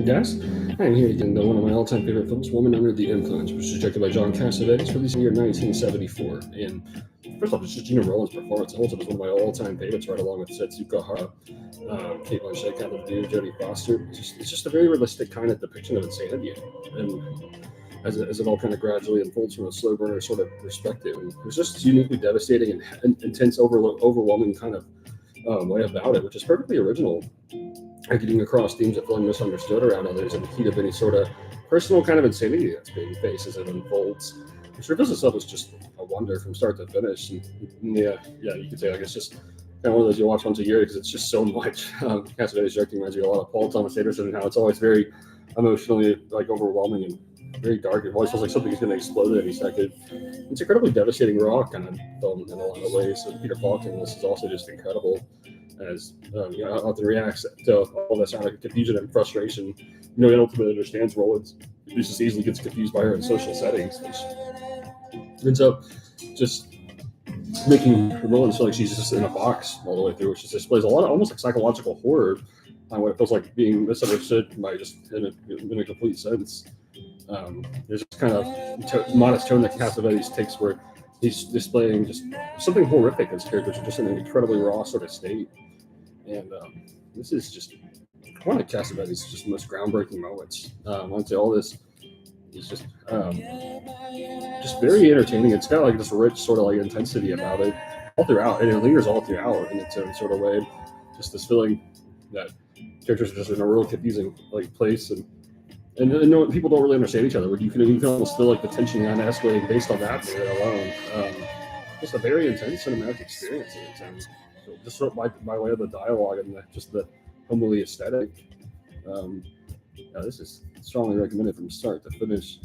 Yes, I'm here again, though, one of my all-time favorite films, Woman Under the Influence, which was directed by John Cassavetes, released in the year 1974. And first off, it's just Gina Rowland's performance. Also, is one of my all-time favorites, right along with Setsuko Hara, Kate Blanchett, Catherine Deneuve, Jodie Foster. It's just a very realistic kind of depiction of insanity, and as it all kind of gradually unfolds from a slow burner sort of perspective. And it was just uniquely devastating and intense, overwhelming kind of way about it, which is perfectly original, getting across themes that feeling misunderstood around others in the heat of any sort of personal kind of insanity that's being faced as it unfolds. The surface itself is just a wonder from start to finish. And yeah, you could say like it's just kind of one of those you watch once a year because it's just so much. Cassavetes directing reminds me a lot of Paul Thomas Anderson and how it's always very emotionally like overwhelming and very dark. It always feels like something's going to explode at any second. It's incredibly devastating, raw kind of film in a lot of ways. So Peter Falk in this is also just incredible as often reacts to all this kind of confusion and frustration. He ultimately understands Roland. He just easily gets confused by her in social settings, which ends up just making Roland feel like she's just in a box all the way through, which just displays a lot of almost like psychological horror on what it feels like being misunderstood by just in a complete sense. There's this kind of modest tone that Cassavetes takes where he's displaying just something horrific as characters are just in an incredibly raw sort of state. And this is just one of Cassavetes' just most groundbreaking moments. I'd say all this is just very entertaining. It's got like this rich sort of like intensity about it all throughout, and it lingers all throughout in its own sort of way. Just this feeling that characters are just in a real confusing like place, and no, people don't really understand each other. You can almost feel like the tension kind of escalating based on that alone. Just a very intense cinematic experience in its own. So just sort of by way of the dialogue and just the homely aesthetic. Yeah, this is strongly recommended from start to finish.